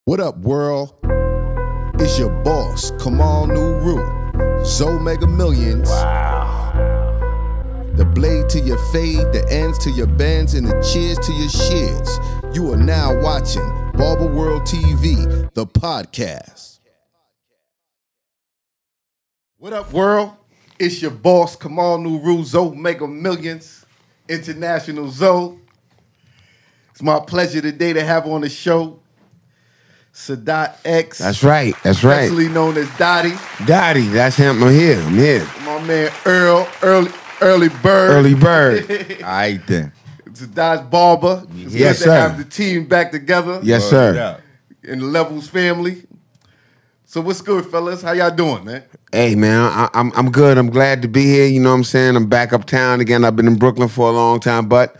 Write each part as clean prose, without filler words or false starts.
What up, world? It's your boss, Kamal Nuru, Zoe Mega Millions. Wow. The blade to your fade, the ends to your bends, and the cheers to your shears. You are now watching Barber World TV, the podcast. What up, world? It's your boss, Kamal Nuru, Zoe Mega Millions, International Zoe. It's my pleasure today to have on the show Sadat X. That's right. That's right. Actually known as Dottie. Dottie, that's him. I'm here. My man Early Bird. Early Bird. All right then. Sadat's barber. It's Yes, good sir. to have the team back together. Yes, sir. In the Levels family. So what's good, fellas? How y'all doing, man? Hey man, I'm good. I'm glad to be here. You know what I'm saying? I'm back uptown again. I've been in Brooklyn for a long time, but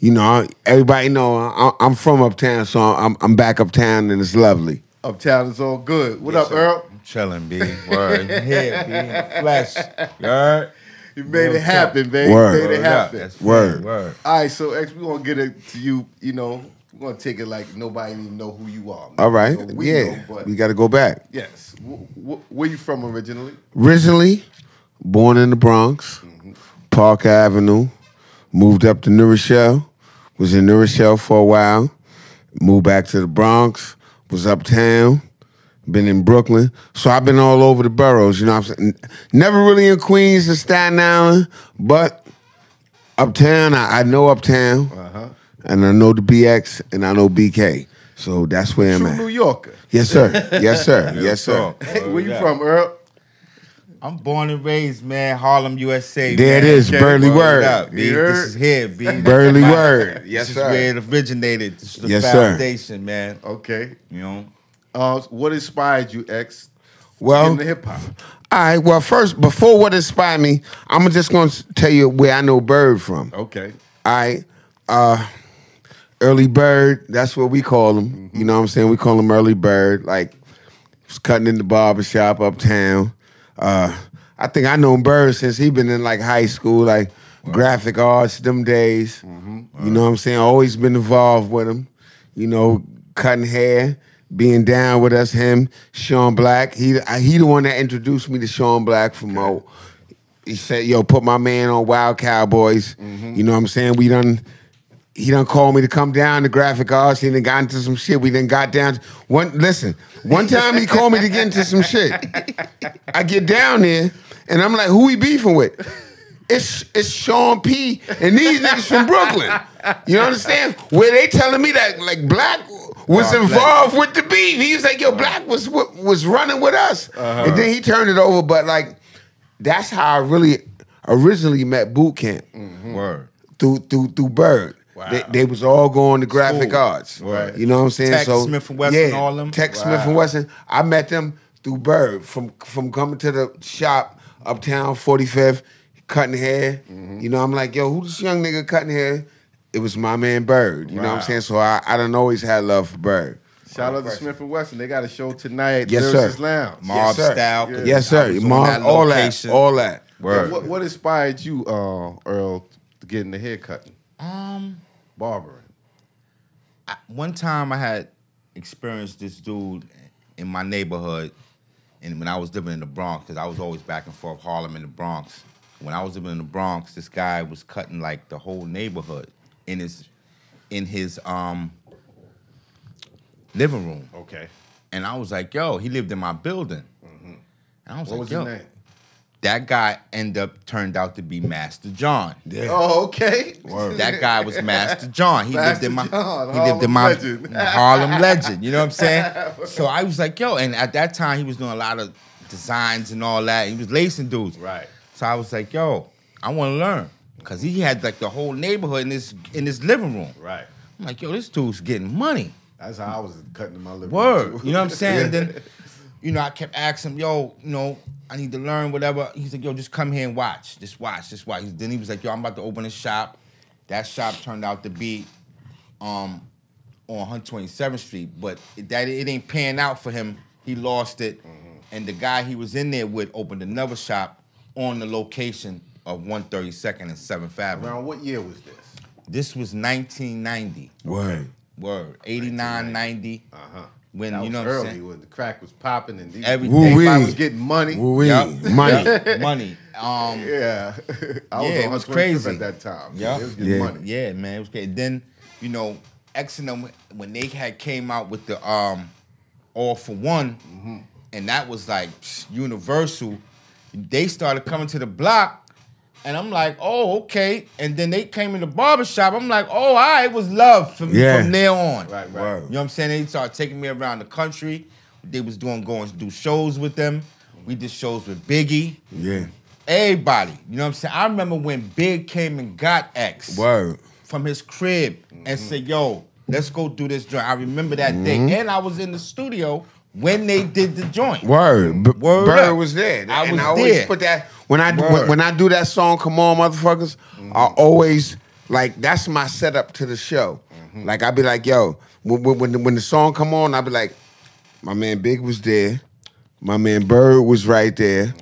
you know, everybody know I'm from uptown, so I'm back uptown and it's lovely. Uptown is all good. What Yes, up, sir. Earl? I'm chilling, B. Word. Here, B. In the flesh. You heard? You made it happen, man. Word. You made it happen. That's Word. Word. All right, so X, we're going to get it to you, you know. We're going to take it like nobody even know who you are. Man. All right. So we know, but we got to go back. yes. Where you from originally? Originally, born in the Bronx, Park Avenue, moved up to New Rochelle, was in New Rochelle for a while, moved back to the Bronx, was uptown, been in Brooklyn. So I've been all over the boroughs, you know what I'm saying? Never really in Queens and Staten Island, but uptown, I know uptown, and I know the BX, and I know BK. So that's where I'm True at. New Yorker. Yes, sir. Yes, sir. Yes, sir. Hey, where you from, Earl? I'm born and raised, man. Harlem, USA. There man. it is, Okay, Burley Word Word. up, B. You heard? This is here, B. Burley Word. Yes, This is sir. where it originated. This is the Yes, sir. foundation, man. Okay. You know? What inspired you, X, to Well, get into hip-hop? all right. Well, first, before what inspired me, I'm just going to tell you where I know Bird from. Okay. All right. Early Bird, that's what we call him. You know what I'm saying? We call him Early Bird. Like, was cutting in the barbershop uptown. I think I known Bird since he been in like high school, like graphic arts, them days. You know what I'm saying? Always been involved with him. You know, cutting hair, being down with us, him, Sean Black. He the one that introduced me to Sean Black from Mo. He said, yo, put my man on Wild Cowboys. You know what I'm saying? He done called me to come down to graphic arts. He done got into some shit. We done got down. One time he called me to get into some shit. I get down there, and I'm like, who he beefing with? It's Sean P. and these niggas from Brooklyn. You understand? Where they telling me that like Black was involved with the beef. He was like, yo, Black was running with us. And then he turned it over, but like, that's how I really originally met Boot Camp. Word. Through Bird. Wow. They was all going to graphic School. arts. Right. You know what I'm saying? Tech, so Smith & Wesson, all them? Tech, Smith & Wesson. I met them through Bird from coming to the shop uptown 45th, cutting hair. You know, I'm like, yo, who this young nigga cutting hair? It was my man Bird. You know what I'm saying? So I done always had love for Bird. Shout out to Smith & Wesson. They got a show tonight at Yes, Lyricist sir. Lounge. Mob sir. style. Yeah. Yes, sir. I was on Mom, that all that. location. All that. Word. What inspired you, Earl, to get into haircutting? Barbering. One time I had experienced this dude in my neighborhood, and when I was living in the Bronx, because I was always back and forth Harlem and the Bronx. When I was living in the Bronx, this guy was cutting like the whole neighborhood in his living room. Okay. And I was like, yo, he lived in my building. And I was What like, was yo, his name? that guy turned out to be Master John. Oh, okay. That guy was Master John. He lived in my Legend. Harlem legend. You know what I'm saying? So I was like, yo, and at that time he was doing a lot of designs and all that. He was lacing dudes. Right. So I was like, yo, I want to learn. Cause he had like the whole neighborhood in his living room. Right. I'm like, yo, this dude's getting money. That's how I was cutting in my living Word. room, too. You know what I'm saying? Then, you know, I kept asking him, yo, you know, I need to learn whatever. He's like, yo, just come here and watch. Just watch. Then he was like, yo, I'm about to open a shop. That shop turned out to be on 127th Street, but it ain't paying out for him. He lost it. And the guy he was in there with opened another shop on the location of 132nd and 7th Avenue. Around what year was this? This was 1990. Word. Word. 89, 90. when That you know was what I'm early saying. when the crack was popping and Everything. everybody was getting money. Yup. Money. Yup. Money. Yeah, I was Yeah, on it was Hustler crazy. at that time. Yeah. They was getting Yeah. money. Yeah, man, it was crazy. Then, you know, X and them, when they had came out with the All for One, and that was like universal, they started coming to the block, and I'm like, oh, okay. And then they came in the barbershop. I'm like, oh, all right, it was love from there on. Right. You know what I'm saying? They started taking me around the country. They was going to do shows with them. We did shows with Biggie. Yeah. Everybody. You know what I'm saying? I remember when Big came and got X Word. from his crib and said, yo, let's go do this joint. I remember that day. And I was in the studio when they did the joint. Word. Word Bird up. was there. I and was I always there. put that when I Word. when I do that song, Come On Motherfuckers, I always like that's my setup to the show. Like I be like, yo, when the song come on, I be like, my man Big was there, my man Bird was right there.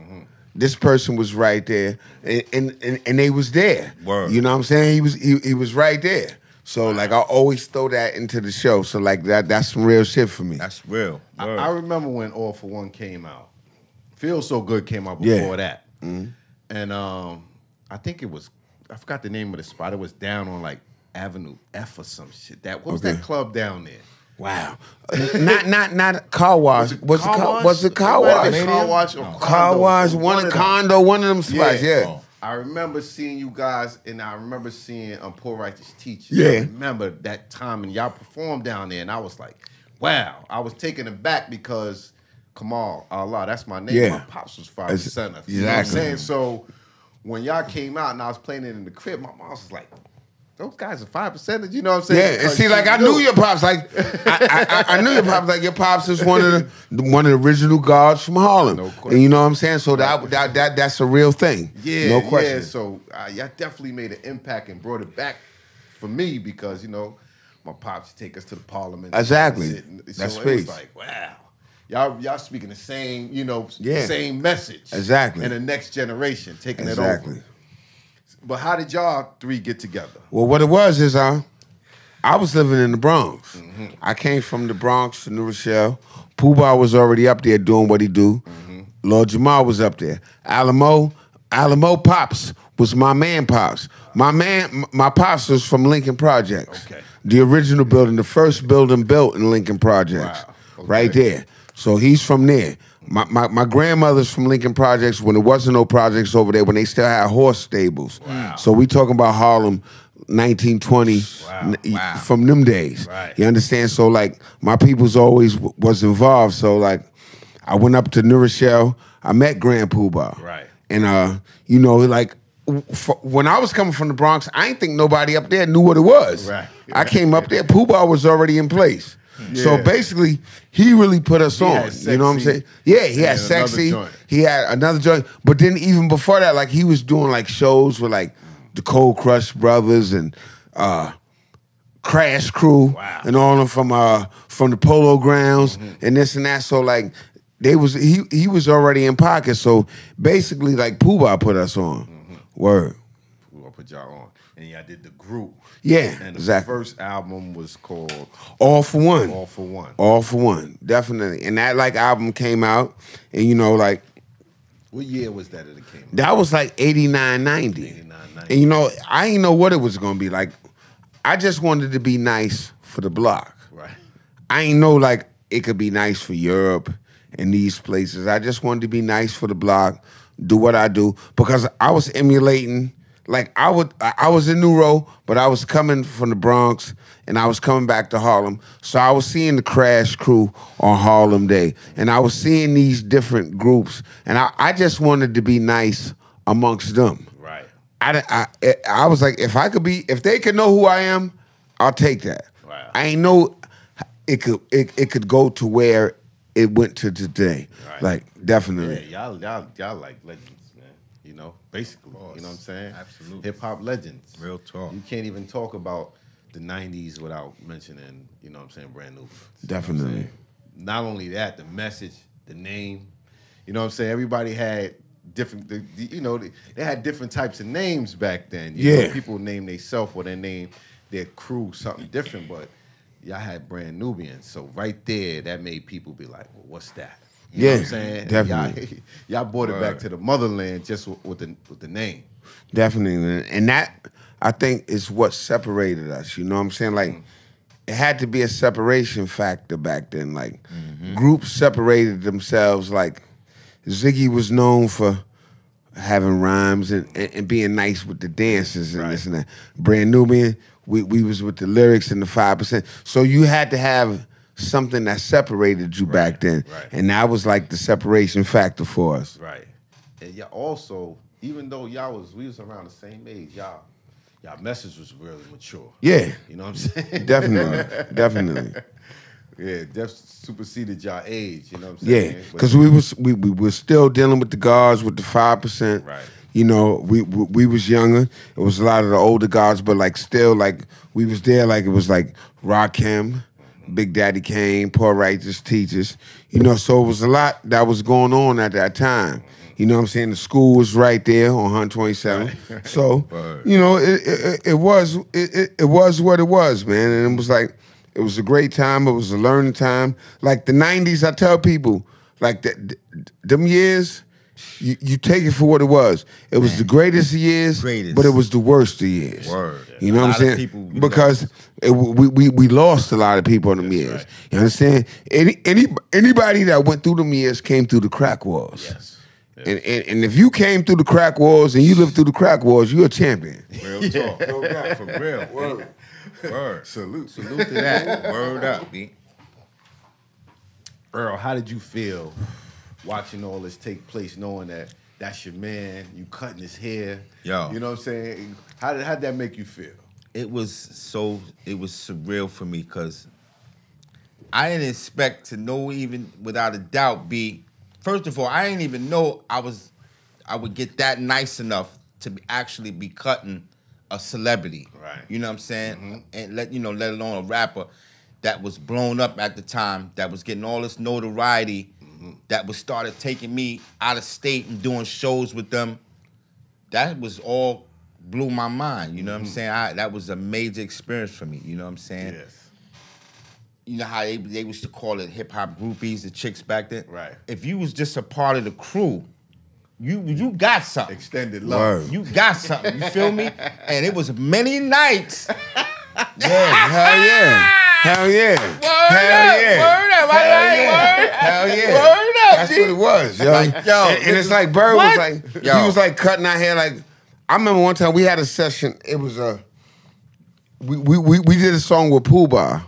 This person was right there, and they was there. Word. You know what I'm saying? He was right there. So like I always throw that into the show. So like that's some real shit for me. That's real. Word. I remember when All for One came out. Feel So Good came out before that. And I think it was, I forgot the name of the spot. It was down on like Avenue F or some shit. What was that club down there? Wow. not car wash. Was it car wash? Car wash or Car condo. wash, one of them. condo, one of them spots, yeah. Oh, I remember seeing you guys, and I remember seeing Poor Righteous Teacher. Yeah. I remember that time, and y'all performed down there, and I was like, wow. I was taken aback because, Kamal, Allah, that's my name. Yeah. My pops was father center. Exactly. You know what I'm saying? So when y'all came out and I was playing it in the crib, my mom was like, those guys are 5%. You know what I'm saying? Yeah, and Because see, like she I knew your pops. Like I knew your pops. Like your pops is one of the original guards from Harlem. No question. And you know what I'm saying? So that's a real thing. Yeah, no question. Yeah, so y'all definitely made an impact and brought it back for me because, you know, my pops take us to the parliament. Exactly. And shit. That's so it space. was like, wow. Y'all speaking the same, you know, Yeah. same message. Exactly. And the next generation, taking it Exactly. over. But how did y'all three get together? Well, what it was is I was living in the Bronx. I came from the Bronx to New Rochelle. Pooh Bah was already up there doing what he do. Lord Jamal was up there. Alamo Pops was my man Pops. My Pops was from Lincoln Projects. Okay. The original building, the first building built in Lincoln Projects. Wow. Okay. Right there. So he's from there. My grandmother's from Lincoln Projects when there wasn't no projects over there, when they still had horse stables. Wow. So we talking about Harlem 1920 Wow. from them days. Right. You understand? So like my people's always was involved. So like I went up to New Rochelle. I met Grand Pooh Bah. Right. And you know, like when I was coming from the Bronx, I ain't think nobody up there knew what it was. Right. I came up there, Pooh Bah was already in place. So Yeah. basically, he really put us on. had You know what I'm Sexy saying? Yeah, he had and another Sexy. joint. He had another joint. But then even before that, like he was doing like shows with like the Cold Crush Brothers and Crash Crew Wow. and all of them from the Polo Grounds and this and that. So like he was already in pocket. So basically, like Pooh Bah put us on. Word. We're gonna put y'all on. And y'all did the group. Yeah, And the exactly. first album was called All for One. All for One. All for One, definitely. And that like album came out, and you know, like What year was that it came out? that was like 89, 90. 89, 90. And you know, I didn't know what it was gonna be like. I just wanted to be nice for the block. Right. I ain't know like it could be nice for Europe and these places. I just wanted to be nice for the block, do what I do, because I was emulating. Like I was in New Row, but I was coming from the Bronx and I was coming back to Harlem. So I was seeing the Crash Crew on Harlem Day, and I was seeing these different groups, and I just wanted to be nice amongst them. Right. I was like, if they could know who I am, I'll take that. Wow. I ain't know it could go to where it went to today. Right. Like definitely. Yeah, y'all like legends, man. You know, basically. You know what I'm saying? Absolutely. Hip hop legends. Real talk. You can't even talk about the 90s without mentioning, you know what I'm saying, Brand Nubian. Definitely. Not only that, the message, the name. You know what I'm saying? Everybody had different, you know, they had different types of names back then. You know, Yeah. people name themselves or they name their crew something different, but y'all had Brand Nubian. So right there, that made people be like, well, what's that? You know what I'm saying? Definitely. Y'all brought it back to the motherland just with the name. Definitely. And that, I think, is what separated us. You know what I'm saying? Like, it had to be a separation factor back then. Like, groups separated themselves. Like, Ziggy was known for having rhymes and being nice with the dances and this and that. Brand Nubian, we was with the lyrics and the 5%. So you had to have something that separated you back then. Right. And that was like the separation factor for us. Right. And y'all also, even though we was around the same age, y'all message was really mature. Yeah. You know what I'm saying? Definitely. Yeah, superseded y'all age, you know what I'm saying? Yeah, because we were still dealing with the guards with the 5%. Right. You know, we was younger. It was a lot of the older guards, but like still like we was there. Like it was like Rakim, Big Daddy Kane, Poor Righteous Teachers. You know, so it was a lot that was going on at that time. You know what I'm saying? The school was right there on 127. Right. So you know, it was what it was, man, and it was like. It was a great time. It was a learning time. Like the 90s, I tell people, like them years, you take it for what it was. It was the greatest of years, but it was the worst of years. Word. You know what I'm saying? Because we lost a lot of people in them years. Right. You understand? Anybody that went through them years came through the crack wars. Yes. And if you came through the crack wars and you lived through the crack wars, you're a champion. Real talk. No doubt. For real. Word. Word. Salute to that. Word up, B. Earl, how did you feel watching all this take place, knowing that that's your man, you cutting his hair? Yo. You know what I'm saying? How'd that make you feel? It was surreal for me because I didn't expect to know, even without a doubt, B. First of all, I didn't even know I would get that nice enough to actually be cutting a celebrity. Right. You know what I'm saying? And let alone a rapper that was blown up at the time, that was getting all this notoriety, that was started taking me out of state and doing shows with them. That was all blew my mind. You know what I'm saying? That was a major experience for me. You know what I'm saying? Yes. You know how they used to call it hip hop groupies, the chicks back then? Right. If you was just a part of the crew, you got something. Extended love. You got something. You feel me? And it was many nights. Yeah, hell yeah. Hell yeah. Word up. Hell yeah. Word up. That's what it was, yo. Like, yo, and it's like Bird was like, Yo. he was like cutting our hair. Like, I remember one time we had a session. It was we did a song with Pooh Bah,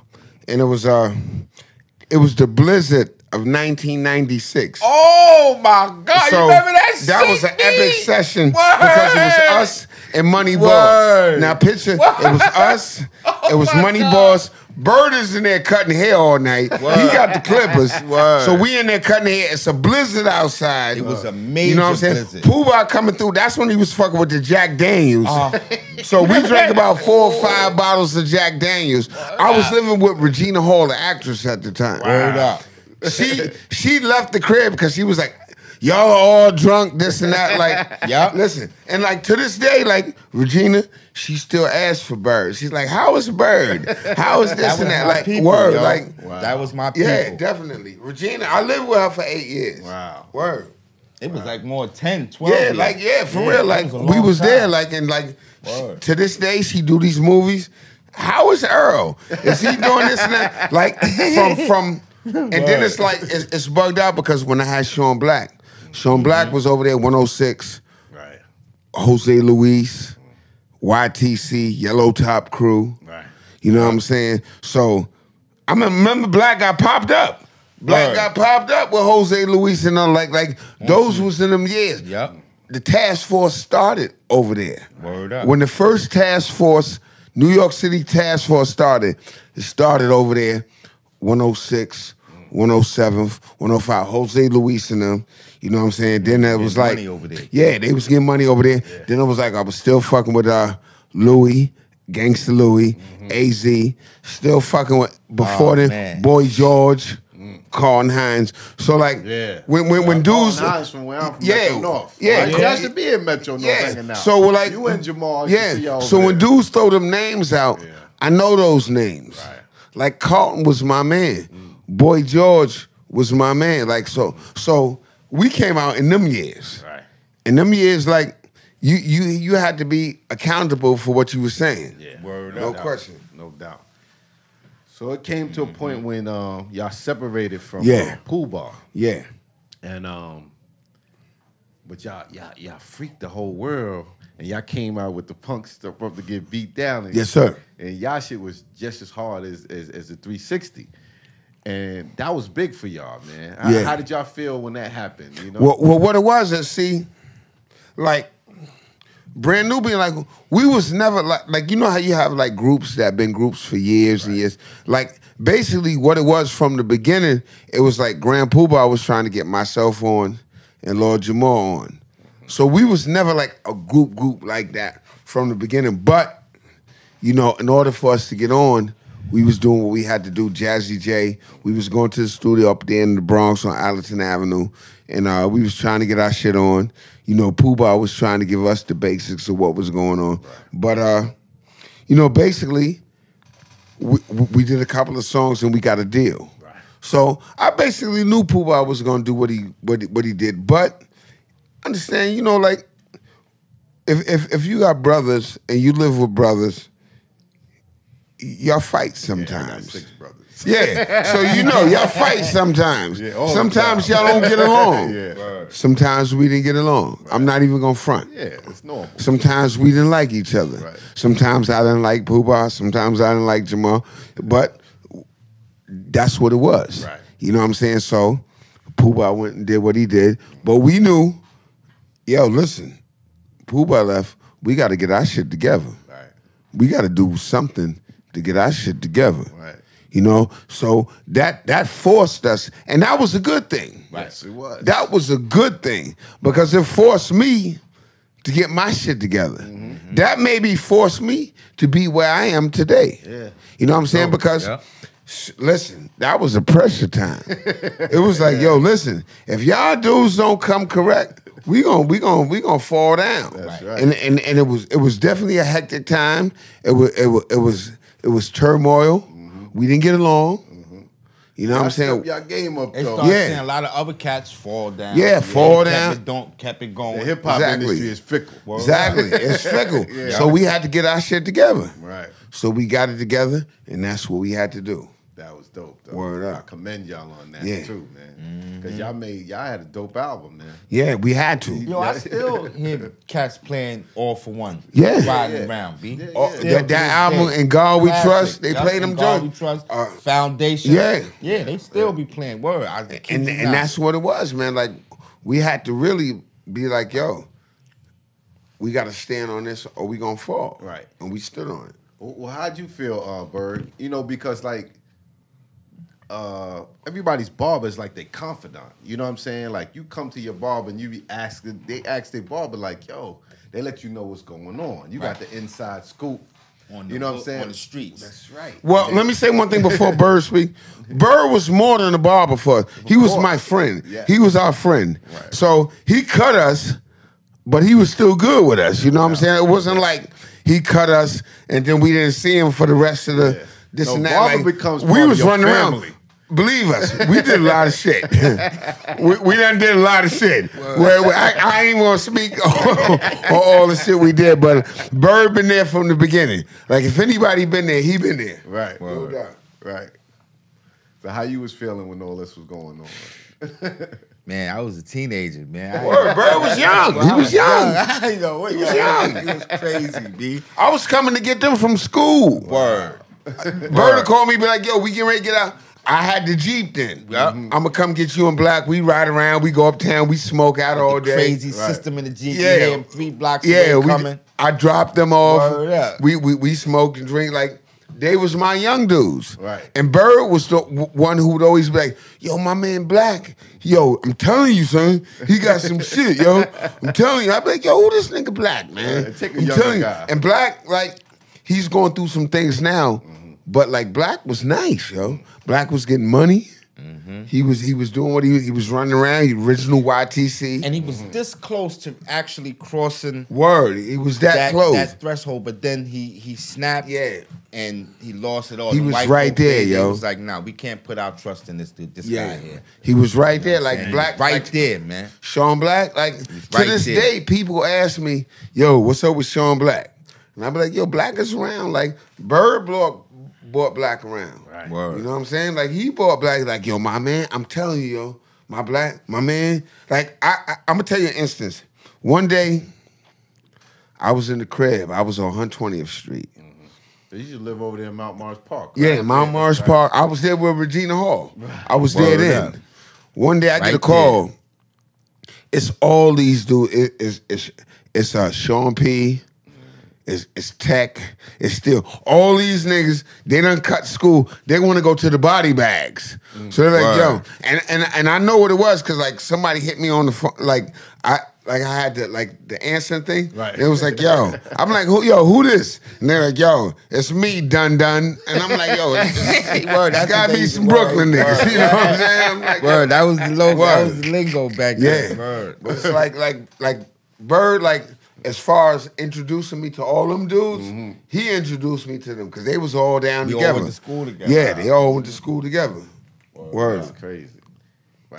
and it was the Blizzard of 1996. Oh my God! So you remember that? That was an epic session Word. because it was us and Money Boss. Now picture, it was us. It was Money Boss. Bird is in there cutting hair all night. He got the clippers. So we in there cutting hair. It's a blizzard outside. It was a major You know what I'm saying? blizzard. Pooh Bah coming through. That's when he was fucking with the Jack Daniels. So we drank about 4 or 5 bottles of Jack Daniels. I was living with Regina Hall, the actress at the time. Word up. She left the crib because she was like, y'all are all drunk, this and that. Like, Yup. Listen, and like to this day, like Regina, she still asks for Bird. She's like, how is Bird? How is this and that? Like, people, word, yo. like, That was my people. yeah, definitely. Regina, I lived with her for 8 years. Wow. Word. It was like more 10, 12 Yeah, years. like, yeah, for real. it Like, was a we long was time. there, like, and like, Word. to this day, she do these movies. How is Earl? Is he doing this and that? Like, from and then it's like, it's bugged out because when I had Sean Black was over there, 106, Right. Jose Luis, YTC, Yellow Top Crew. Right. You know what I'm saying? So, I remember Black got popped up. Black Word. got popped up with Jose Luis and all, like those was in them years. Yep. The task force started over there. Word up. When the first task force, New York City task force started, it started over there, 106, 107, 105, Jose Luis and them. You know what I'm saying? Then it was like, money over there. yeah, they was getting money over there. Yeah. Then it was like I was still fucking with Louis, Gangsta Louis, AZ, still fucking with before then, man. Boy George, Carlton Hines. So like, when dudes, Hines from where I'm from, yeah, Metro North. yeah, Like, y'all should be in Metro North hanging out. So we're like, you and Jamal, yeah. see y'all So over when there. dudes throw them names out, I know those names. Right. like Carlton was my man. Boy George was my man. Like so we came out in them years. Right. In them years, like you had to be accountable for what you were saying. Yeah. Word No up. question. No doubt. So it came to a point when y'all separated from Pool Bar. Yeah. And but y'all freaked the whole world, and y'all came out with the punk stuff up to get beat down. And, Yes, sir. And y'all shit was just as hard as the 360, and that was big for y'all, man. How did y'all feel when that happened? You know, Well, what it was is, see, like Brand Nubian, like we was never like you know how you have like groups that been groups for years and years. Like basically, what it was from the beginning, it was like Grand Poobah was trying to get myself on and Lord Jamal on. So we was never like a group like that from the beginning. But you know, in order for us to get on, we was doing what we had to do. Jazzy J, we was going to the studio up there in the Bronx on Allerton Avenue, and we was trying to get our shit on. You know, Poobah was trying to give us the basics of what was going on. Right. But, you know, basically, we did a couple of songs and we got a deal. Right. So I basically knew Poobah was going to do what he did. But understand, you know, like, if you got brothers and you live with brothers, y'all fight sometimes. Yeah, I got 6 brothers. Yeah, so you know, y'all fight sometimes. Yeah, sometimes y'all don't get along. Yeah. Sometimes we didn't get along. Right. I'm not even gonna front. Yeah, it's normal. Sometimes we didn't like each other. Right. Sometimes I didn't like Poobah. Sometimes I didn't like Jamal. But that's what it was. Right. You know what I'm saying? So Poobah went and did what he did. But we knew, yo, listen, Poobah left. We got to get our shit together. Right. We got to do something to get our shit together. Right. You know, so that forced us, and that was a good thing. Right. Yes, it was. That was a good thing because it forced me to get my shit together. Mm-hmm. That maybe forced me to be where I am today. Yeah. You know what I'm saying? Because listen, that was a pressure time. It was like, yo, listen, if y'all dudes don't come correct, we gonna fall down. That's right. And it was definitely a hectic time. It was turmoil. We didn't get along. You know what I'm saying? Y'all game up, They though. started seeing a lot of other cats fall down. Yeah, fall down. Kept it going. The hip-hop industry is fickle. Exactly. It's fickle. So we had to get our shit together. Right. So we got it together, and that's what we had to do. That was dope, though. Word up. I commend y'all on that, too, man. Because y'all had a dope album, man. Yeah, we had to. Yo, I still hear cats playing All For One. Yeah. Riding around, B. That album, and God We Trust, they played them God We joints. Trust, Foundation. Yeah. Yeah, they still be playing. Word. And that's what it was, man. Like, we had to really be like, yo, we got to stand on this or we going to fall. Right. And we stood on it. Well, how'd you feel, Bird? You know, because, like, everybody's barber is like their confidant. You know what I'm saying? Like, you come to your barber and they ask their barber, like, yo, they let you know what's going on. You got the inside scoop. You know what I'm saying? On the streets. That's right. Well, let me say one thing before Bird speak. Bird was more than a barber for us. He was my friend. Yeah. He was our friend. Right. So he cut us, but he was still good with us. You know what I'm saying? It wasn't like he cut us and then we didn't see him for the rest of the this and that. Barber Like, becomes we part was of your running family. around. Believe us, we did a lot of shit. we done did a lot of shit. I ain't gonna speak on all the shit we did, but Bird been there from the beginning. Like, if anybody been there, he been there. Right. No doubt. Right. So how you was feeling when all this was going on? Man, I was a teenager, man. Bird was young. He was young. I know what He was young. He was crazy, B. I was coming to get them from school. Word. Bird called me, be like, yo, we getting ready to get out. I had the Jeep then. Yep. I'm going to come get you in Black. We ride around. We go uptown. We smoke out all day. Crazy system in the Jeep. Yeah. You hear him 3 blocks away coming. I dropped them off. Word up. We smoked and drink. Like, they was my young dudes. Right. And Bird was the one who would always be like, yo, my man Black. Yo, I'm telling you, son. He got some shit, yo. I'm telling you. I'd be like, yo, who this nigga Black, man? Yeah, take a I'm younger telling guy. you. And Black, like, he's going through some things now. But, like, Black was nice, yo. Black was getting money. He was doing what he was running around. He original YTC. And he was this close to actually crossing Word. He was that close. That threshold, but then he snapped. Yeah. And he lost it all. He The was white right folk there, crazy. yo. He was like, nah, we can't put our trust in this dude, this guy here. He was right there, like And Black. right like there, man. Sean Black. Like, to right this there. day, people ask me, yo, what's up with Sean Black? And I be like, yo, Black is around. Like, Bird brought Black around. Right. Word. You know what I'm saying? Like, he brought Black. Like, yo, my man, I'm telling you, yo, my man. Like, I'm going to tell you an instance. One day, I was in the crib. I was on 120th Street. You used to live over there in Mount Mars Park. Yeah, right? Mount Mars Park. I was there with Regina Hall. I was Word there up. then. One day I get Right a call. It's all these dudes. It's Sean P. It's Tech. It's still all these niggas. They done cut school. They want to go to the body bags. So they're like, Word. yo, and I know what it was because like somebody hit me on the phone. I had the answering thing. Right. It was like, yo. I'm like, who this? And they're like, yo, it's me, Dun Dun. And I'm like, yo, Word, that's gotta be some word, Brooklyn niggas. word. You know what I'm saying? I'm like, Word, that was the logo. That Word. was the lingo back yeah. then. Word. But it's like Bird, like as far as introducing me to all them dudes, he introduced me to them because they was all down We all together. went to school together. Yeah, they all went to school together. Word. That's crazy. Wow.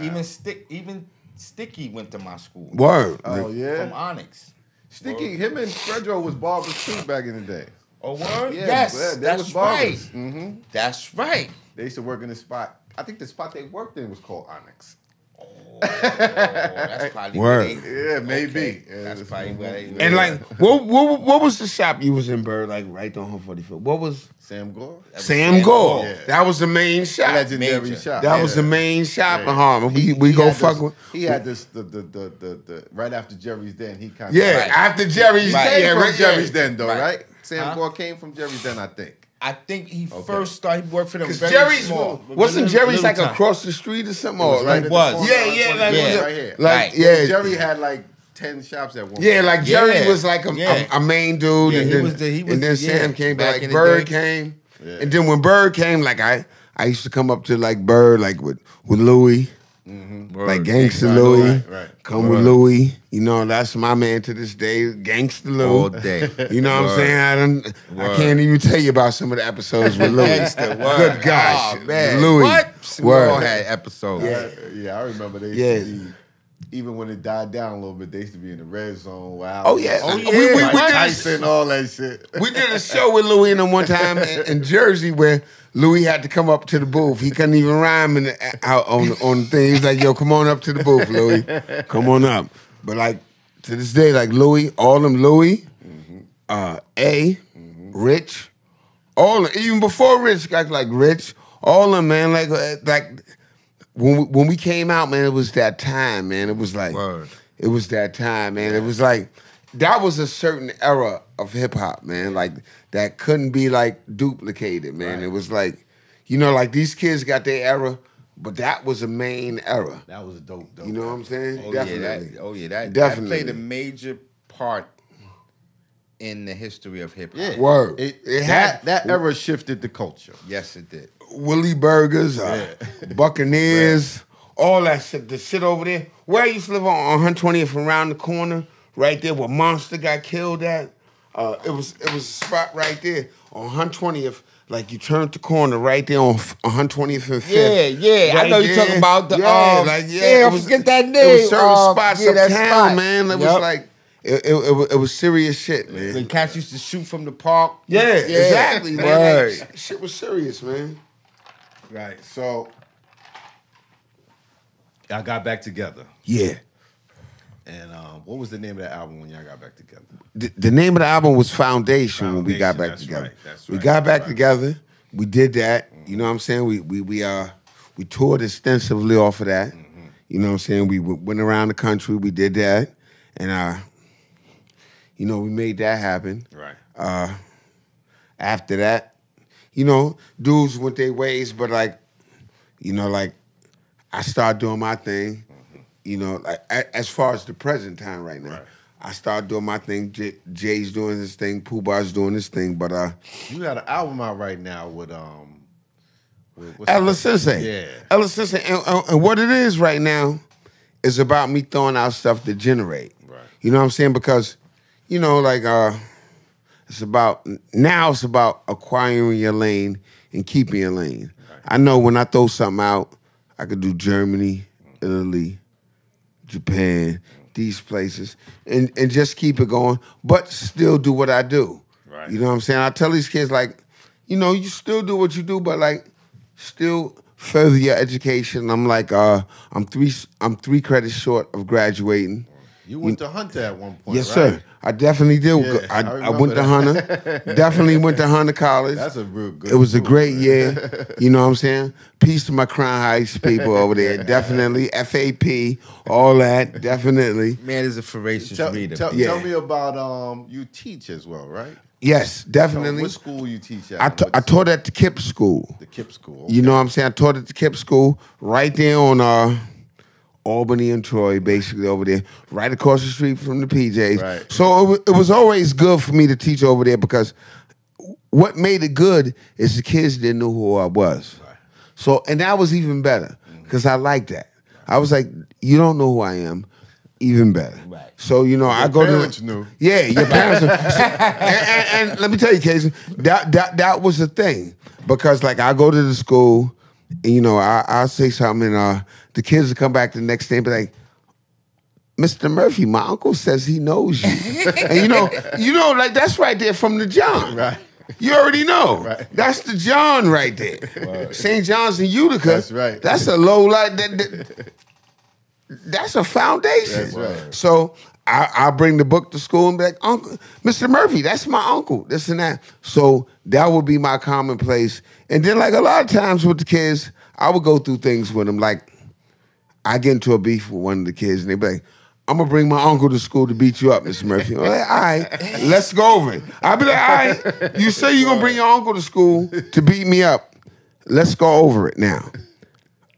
Even Sticky went to my school. Word. Oh, yeah? From Onyx. Sticky, him and Fredro was barbers too back in the day. Oh, word? Yeah, Yes, yeah, they that's was right. barbers. Mm-hmm. That's right. They used to work in the spot. I think the spot they worked in was called Onyx. Oh, that's probably Word. where they, Yeah, maybe. okay. Yeah, That's that's probably where they. And like, what was the shop you was in, Bird? Like right on 145. What was Sam Gore. Sam Gore? Yeah. That was the main shop. Legendary Major. shop. That yeah. was the main shop Yeah. in Harlem. We He go had fuck this- with. He had this the right after Jerry's Den. He kind of Yeah, Right. after Jerry's Right. Day, came from right, Jerry's yeah. Den though, Right. right? Sam Huh? Gore came from Jerry's Den, I think. I think he first started. He worked for them. Because Very Jerry's small. wasn't Jerry's like time. across the street or something? It was Or right like, at the was. corner Yeah, of yeah, 120th like, yeah. right here. like Right. yeah, Jerry had like 10 shops at one. yeah, point. like Jerry Yeah. was like Yeah. a main dude, Yeah, and he then was the- and then Sam came, but back like in the Bird day. came, Yeah. and then when Bird came, like I used to come up to like Bird like with Louis. Word. Like Gangsta Right, Louis, right. come with Louis. You know, that's my man to this day, Gangsta Louis. All day. You know what I'm saying? I can't even tell you about some of the episodes with Louis. Gangsta, word. Good gosh, Oh, man. Louis. What? We Word. all had episodes. Yeah, I remember they used Yeah. to be, even when it died down a little bit, they used to be in the red zone. Wow. Oh yeah, Oh, We yeah. did Mike a- Tyson, all that shit. We did a show with Louis and them one time in Jersey where Louis had to come up to the booth. He couldn't even rhyme out on the thing. He was like, "Yo, come on up to the booth, Louis. Come on up." But like to this day, like Louis, all them Louis, Rich, all even before Rich got like Rich, all them man, like when we came out, man, it was that time, man. It was like Word. it was that time, man. It was like that was a certain era of hip hop, man. Like that couldn't be like duplicated, man. Right. It was like, you know, like these kids got their era, but that was a main era. That was a dope. You know what I'm saying? Oh Definitely. yeah, that Definitely. played a major part in the history of hip hop. Yeah. Word. It It had- that era shifted the culture. Yes, it did. Willie Burgers, Buccaneers, all that shit. The shit over there. Where I used to live on 120th around the corner, right there where Monster got killed at. It was a spot right there on 120th. Like you turned the corner right there on 120th and 5th. Yeah, yeah. I Right know you're there. talking about the it I was, forget that name. It was certain spots yeah, that uptown, spot. man. It was Yep. like it was serious shit, man. When cats used to shoot from the park. Yeah, exactly, man. Word. Like, shit was serious, man. Right. So y'all got back together. Yeah. And what was the name of that album when y'all got back together? The name of the album was Foundation when we got back That's together. right, that's We right, got back right. together. We did that. You know what I'm saying? We toured extensively off of that. You know what I'm saying? We went around the country. We did that, and you know, we made that happen. Right. After that, you know, dudes went their ways, but like, you know, like I started doing my thing. You know, like as far as the present time right now, Right. I started doing my thing. Jay's doing his thing. Pooh Bah's doing his thing. But You got an album out right now with Ella Sensei. Yeah. Ella Sensei. And what it is right now is about me throwing out stuff to generate. Right. You know what I'm saying? Because, you know, like, it's about acquiring your lane and keeping your lane. Right. I know when I throw something out, I could do Germany, Italy, Japan, these places, and just keep it going, but still do what I do. Right. You know what I'm saying? I tell these kids, like, you know, you still do what you do, but like, still further your education. I'm like, I'm three credits short of graduating. You went to Hunter at one point, Yes, right? sir. I definitely did. Yeah, I went to Hunter. Definitely went to Hunter College. That's a real good. It was a great man. year. You know what I'm saying? Peace to my Crown Heights people over there. Definitely. FAP, all that. Definitely. Man is a voracious reader. Tell me about you teach as well, right? Yes, definitely. What school you teach at? I taught at the KIPP school. The KIPP school. Okay. You know what I'm saying? I taught at the KIPP school right there on Albany and Troy, basically over there, right across the street from the PJs. Right. So it was always good for me to teach over there because what made it good is the kids didn't know who I was. Right. So, and that was even better because I liked that. I was like, you don't know who I am, even better. Right. So, you know, Your I go parents knew. Yeah, your parents knew. And let me tell you, Casey, that was the thing because, like, I go to the school, and, you know, I'll say something, and the kids will come back the next day and be like, Mr. Murphy, my uncle says he knows you. And you know, like that's right there from the John. Right. You already know. Right. That's the John right there. Right. St. John's in Utica. That's right. That's a low light. That's a foundation. That's right. So I bring the book to school and be like, Uncle, Mr. Murphy, that's my uncle, this and that. So that would be my commonplace. And then like a lot of times with the kids, I would go through things with them. Like I get into a beef with one of the kids and they be like, I'm gonna bring my uncle to school to beat you up, Mr. Murphy. I'm like, all right, let's go over it. I'll be like, all right, you say you're gonna bring your uncle to school to beat me up. Let's go over it now.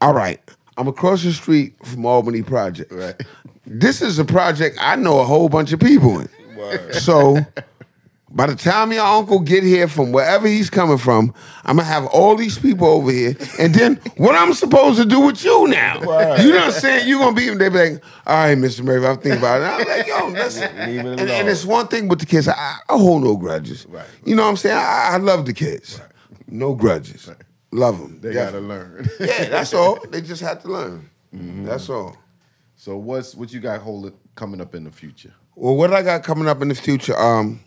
All right, I'm across the street from Albany Project. Right. This is a project I know a whole bunch of people in. Word. So by the time your uncle get here from wherever he's coming from, I'm gonna have all these people over here. And then what I'm supposed to do with you now? Word. You know what I'm saying? You gonna beat him. They be like, all right, Mr. Murphy, I'm thinking about it. I'm like, yo, listen. Leave it alone. And it's one thing with the kids. I hold no grudges. Right. You know what I'm saying? I love the kids. Right. No grudges. Right. Love them. They gotta learn. Yeah, that's all. They just have to learn. Mm-hmm. That's all. So what you got coming up in the future? Well, what I got coming up in the future, I'm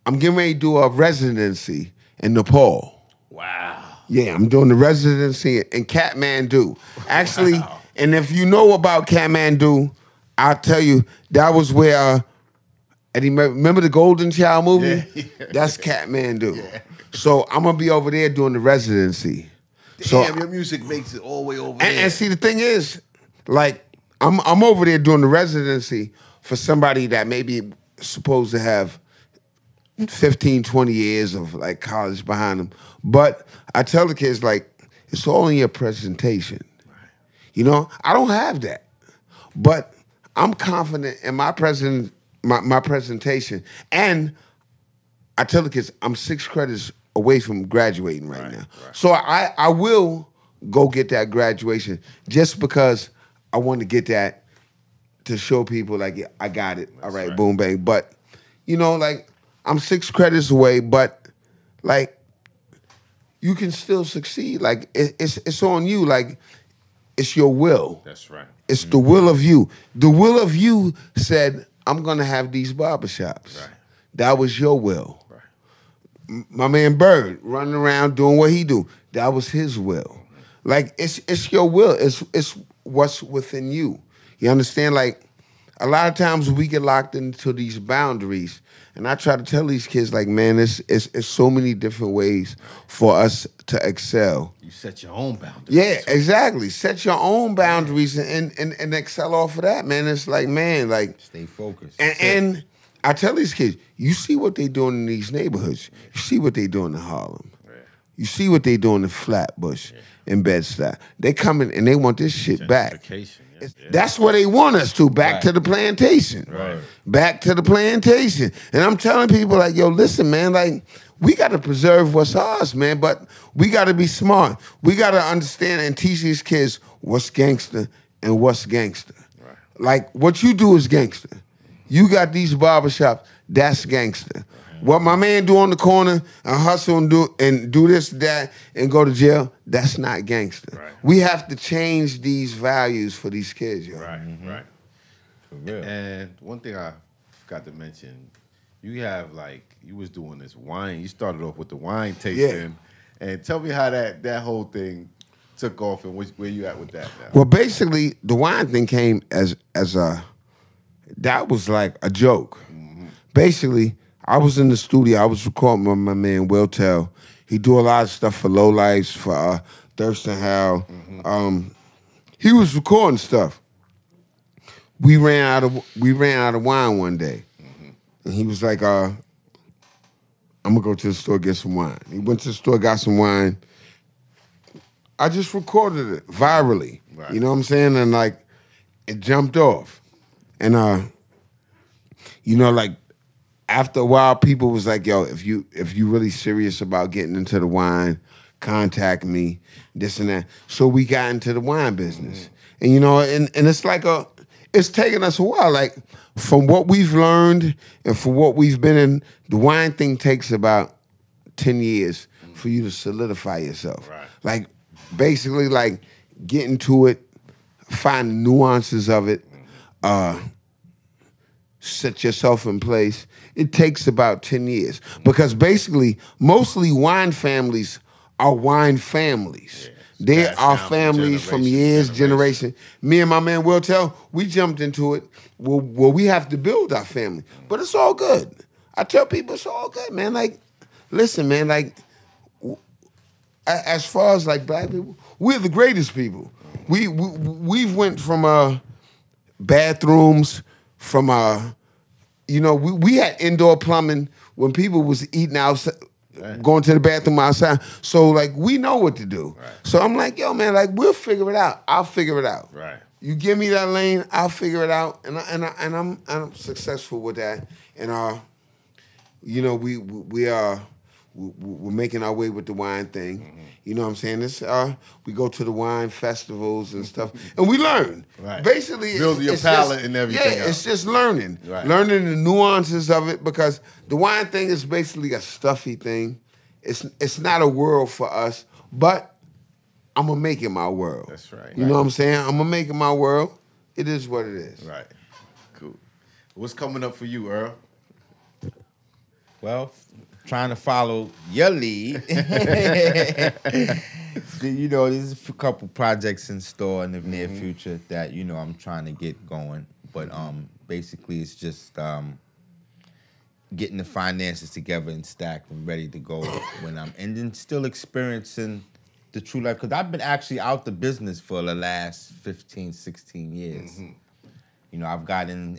getting ready to do a residency in Nepal. Wow. Yeah, I'm doing the residency in Kathmandu. Actually, and if you know about Kathmandu, I'll tell you, that was where, Eddie, remember the Golden Child movie? Yeah. That's Kathmandu. Yeah. So I'm going to be over there doing the residency. Damn, So, your music makes it all the way over there. and see, the thing is, like, I'm over there doing the residency for somebody that maybe supposed to have 15, 20 years of like college behind them. But I tell the kids, like, it's all in your presentation. Right. You know, I don't have that. But I'm confident in my presentation. And I tell the kids, I'm 6 credits away from graduating right now. Right. So I will go get that graduation just because I want to get that to show people, like, yeah, I got it. That's all right, boom, bang. But, you know, like, I'm 6 credits away, but, like, you can still succeed. Like, it's on you. Like, it's your will. That's right. It's the will of you. The will of you said, I'm going to have these barbershops. Right. That was your will. Right. My man Bird running around doing what he do. That was his will. Like, it's your will. It's what's within you. You understand? Like, a lot of times we get locked into these boundaries, and I try to tell these kids, like, man, it's so many different ways for us to excel. You set your own boundaries. Yeah, exactly. Set your own boundaries and excel off of that, man. It's like, man, like, stay focused. And I tell these kids, you see what they doing in these neighborhoods. You see what they doing in Harlem. Yeah. You see what they doing in Flatbush, in Bed-Stuy. They coming and they want this shit back. Yeah. That's where they want us to, back to the plantation. Right. Back to the plantation. And I'm telling people, like, yo, listen, man, like, we got to preserve what's ours, man. But we got to be smart. We got to understand and teach these kids what's gangster and what's gangster. Right. Like, what you do is gangster. You got these barbershops, that's gangster. What my man do on the corner and hustle and do this, that, and go to jail, that's not gangster. Right. We have to change these values for these kids, yo. Right, right. For real. And one thing I forgot to mention, you have you was doing this wine. You started off with the wine tasting. Yeah. And tell me how that whole thing took off and where you at with that now. Well, basically, the wine thing came as that was like a joke. Mm-hmm. Basically, I was in the studio. I was recording with my man, Will Tell. He do a lot of stuff for Low Lives, for Thurston Howell. Mm-hmm. He was recording stuff. We ran out of wine one day. Mm-hmm. And he was like, I'm going to go to the store, get some wine. He went to the store, got some wine. I just recorded it virally. Right. You know what I'm saying? And it jumped off. And, after a while, people was like, yo, if you really serious about getting into the wine, contact me, this and that. So we got into the wine business. Mm-hmm. And it's it's taken us a while. Like, from what we've learned and from what we've been in, the wine thing takes about 10 years for you to solidify yourself. Right. Like, basically, getting to it, find the nuances of it, set yourself in place. It takes about 10 years. Because basically, mostly wine families are wine families. Yeah. They are families from years, generation. Me and my man Will Tell, we jumped into it where we have to build our family. But it's all good. I tell people it's all good, man. Listen, man, as far as black people, we're the greatest people. We've went from bathrooms, from we had indoor plumbing when people was eating outside, going to the bathroom outside. So we know what to do. Right. So I'm like, yo, man, we'll figure it out. I'll figure it out. Right. You give me that lane, I'll figure it out, and I'm successful with that. And we're making our way with the wine thing. Mm-hmm. You know what I'm saying? This we go to the wine festivals and stuff, and we learn. Right. Basically, build your palate and everything. Yeah, it's just learning, learning the nuances of it, because the wine thing is basically a stuffy thing. It's not a world for us, but I'm gonna make it my world. That's right. You know what I'm saying? I'm gonna make it my world. It is what it is. Right. Cool. What's coming up for you, Earl? Well, trying to follow your lead. There's a couple projects in store in the near future that, I'm trying to get going. But basically it's just getting the finances together and stacked and ready to go when I'm and then still experiencing the true life. Because I've been actually out the business for the last 15, 16 years. Mm-hmm. I've gotten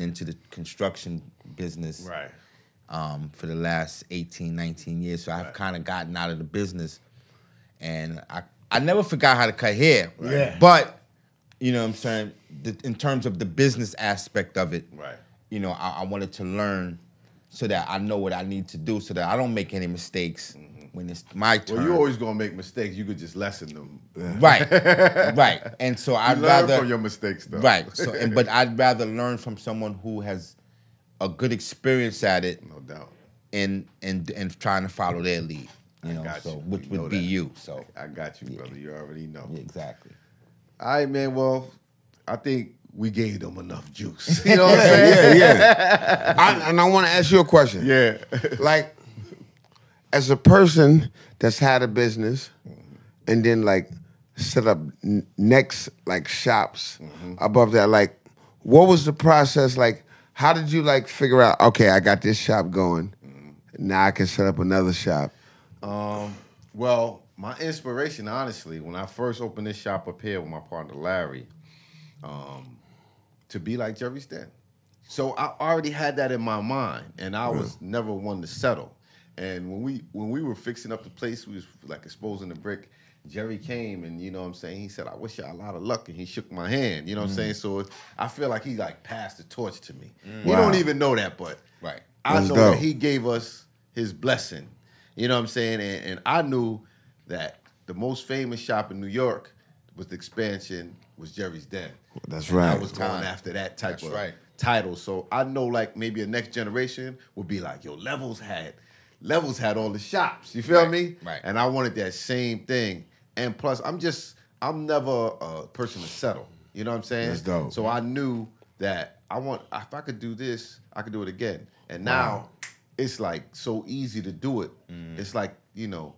into the construction business. Right. For the last 18, 19 years. So I've kind of gotten out of the business. And I never forgot how to cut hair. Right? Yeah. But, you know what I'm saying, in terms of the business aspect of it, right. I wanted to learn so that I know what I need to do so that I don't make any mistakes when it's my turn. Well, you're always going to make mistakes. You could just lessen them. Right. Right. And so I'd rather... learn from your mistakes, though. Right. But I'd rather learn from someone who has a good experience at it, no doubt, and trying to follow their lead, which would be you. So I got you, brother. You already know. Yeah, exactly. All right, man. Well, I think we gave them enough juice. You know what I'm saying? Yeah. I want to ask you a question. Yeah. As a person that's had a business and then set up next shops above that, what was the process like? How did you figure out, okay, I got this shop going, now I can set up another shop? Well, my inspiration, honestly, when I first opened this shop up here with my partner Larry, to be like Jerry Stanton. So I already had that in my mind, and I was never one to settle. And when we were fixing up the place, we was exposing the brick, Jerry came and, you know what I'm saying, he said, I wish you a lot of luck, and he shook my hand, you know what I'm saying? So I feel like he passed the torch to me. He don't even know that, but I know that he gave us his blessing. You know what I'm saying? And I knew that the most famous shop in New York was the expansion was Jerry's Den. That's And right. I was going after that type That's of right. title. So I know like maybe a next generation would be like, yo, Levels had all the shops. You feel me? Right. And I wanted that same thing. And plus, I'm never a person to settle. You know what I'm saying? That's dope. So I knew that if I could do this, I could do it again. And now it's like so easy to do it. It's like, you know.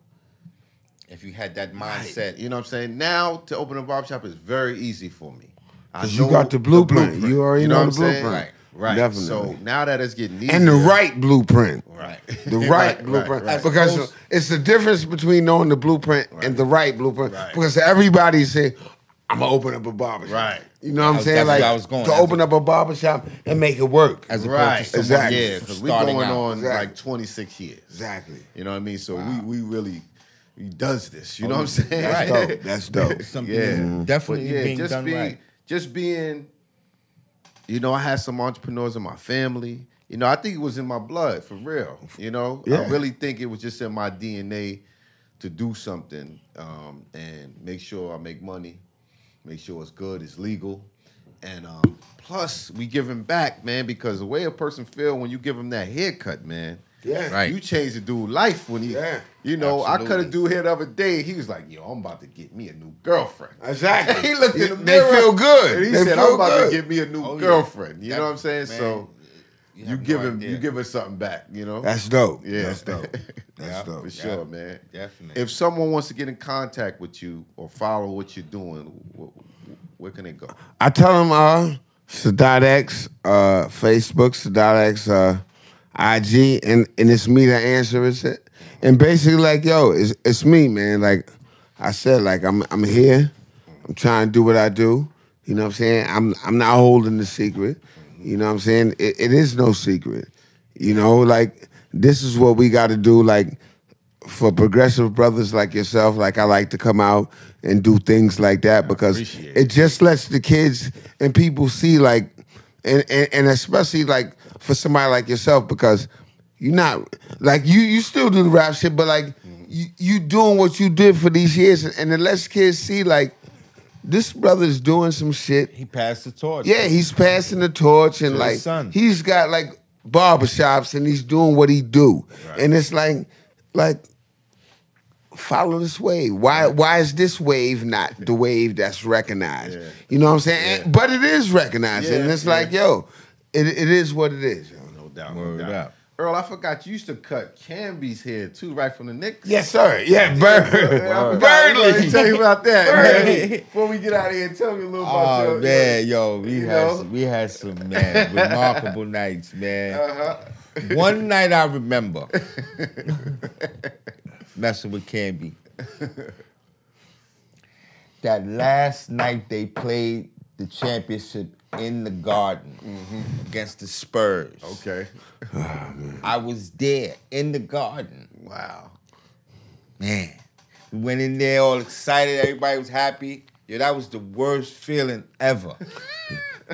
If you had that mindset. You know what I'm saying? Now to open a barbershop is very easy for me. Because you got the blueprint. You already know the blueprint. Saying? Right. Definitely. So now that it's getting easier. And the right blueprint. Right. The right blueprint. right. Because it's the difference between knowing the blueprint and the right blueprint. Right. Because everybody say, I'm going to open up a barbershop. Right. You know what I'm saying? That's Like, where I was going. to open up a barbershop and make it work. As Right. opposed to Exactly. Yeah, because we're starting going out. on Exactly. like 26 years. Exactly. You know what I mean? So we really, he does this. You know what I'm saying? That's dope. That's dope. Something Yeah. is definitely being done right. Just being, you know, I had some entrepreneurs in my family. You know, I think it was in my blood, for real. You know, Yeah. I really think it was just in my DNA to do something and make sure I make money, make sure it's good, it's legal. And plus, we giving back, man, because the way a person feel when you give him that haircut, man, Yeah. Right. you change the dude's life when he, Yeah. you know, I Absolutely. cut a dude here the other day. He was like, yo, I'm about to get me a new girlfriend. Exactly. He looked in the They mirror. feel good. And he they said, feel I'm about good. to get me a new Oh, yeah. girlfriend. You That- know what I'm saying? man, So you you have give no him idea. you give us something back, you know? That's dope. Yeah. That's dope. That's Yeah. dope. For sure, man. Definitely. If someone wants to get in contact with you or follow what you're doing, where can they go? I tell them Sadat X, Facebook, Sadat X, IG, and it's me that answers it. And basically, like, yo, it's me, man. Like I said, like I'm here. I'm trying to do what I do. You know what I'm saying? I'm not holding the secret. You know what I'm saying? It is no secret. You know, like this is what we got to do. Like for progressive brothers like yourself, like I like to come out and do things like that because appreciate it just lets the kids and people see like, and especially like for somebody like yourself because you're not like you still do the rap shit, but like you doing what you did for these years, and it lets kids see like this brother's doing some shit. He passed the torch. Yeah, he's passing the torch and To like his son. he's got like barbershops and he's doing what he do. Right. And it's like follow this wave. Why is this wave not the wave that's recognized? Yeah. You know what I'm saying? Yeah. But it is recognized. Yeah, And it's yeah. like, yo, it is what it is. Yo. No doubt. Word no doubt. up. Earl, I forgot you used to cut Canby's hair too, right from the Knicks. Yes, sir. Yeah, Bird. Let me Birdly. tell you about that. Birdly. Man. Before we get out of here, tell me a little about Oh your man, yo, you know? we had some man remarkable nights, man. Uh-huh. One night I remember messing with Canby. That last night they played the championship in the Garden against the Spurs. Okay. I was there in the Garden. Wow. Man, we went in there all excited. Everybody was happy. Yeah, that was the worst feeling ever.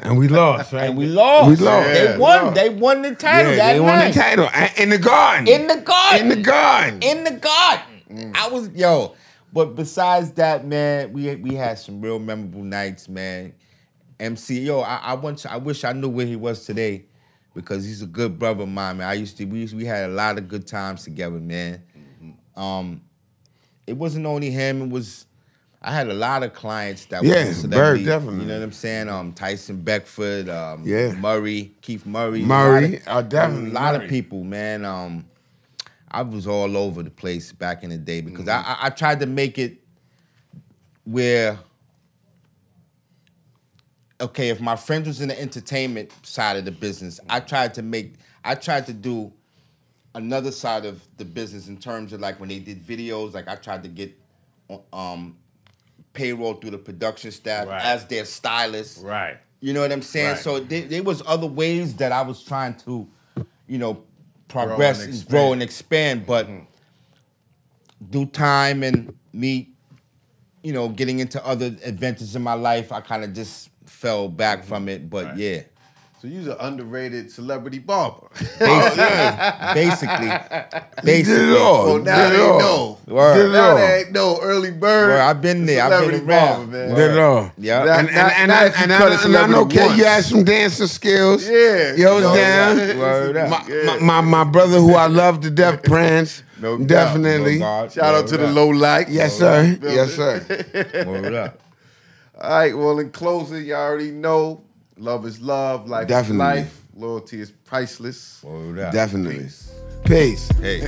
And we lost, right? And we lost. We lost. They Yeah, won. lost. They won the title Yeah, that they won night. the title. In the garden. In the Garden. In the garden. In the Garden. I was But besides that, man, we had some real memorable nights, man. MC, I wish I knew where he was today, because he's a good brother of mine, man. We had a lot of good times together, man. It wasn't only him. I had a lot of clients that Yeah, were celebrity. Bird, definitely. You know what I'm saying? Tyson Beckford, Yeah. Keith Murray. Murray, a definitely lot of Murray. people, man. I was all over the place back in the day because I tried to make it where, okay, if my friends was in the entertainment side of the business, I tried to do another side of the business in terms of like when they did videos, like I tried to get payroll through the production staff Right. as their stylist. Right. You know what I'm saying? Right. So there was other ways that I was trying to, progress Grow and and grow and expand. But due time and me, getting into other adventures in my life, I kind of just fell back from it. But Right. yeah, So you're an underrated celebrity barber. Basically. Did it all. Oh, now Did it they all. know. Word. Did it Now all. they know. Early Bird. Word, I've been there. I've Celebrity been around. barber, man. Did it all. Yeah. Now- now if you cut a And I celebrity know, Kid, once. you had some dancing skills. Yeah. Yo, was No, down. yeah. Word up. My brother who I love to death, Prince. No doubt. Definitely. God. Shout out to the Word low light. Yes, sir. Building. Yes, sir. up. Word up. All right, well, in closing, y'all already know love is love, life Definitely. is life, loyalty is priceless. Word up. Definitely. Peace. Hey.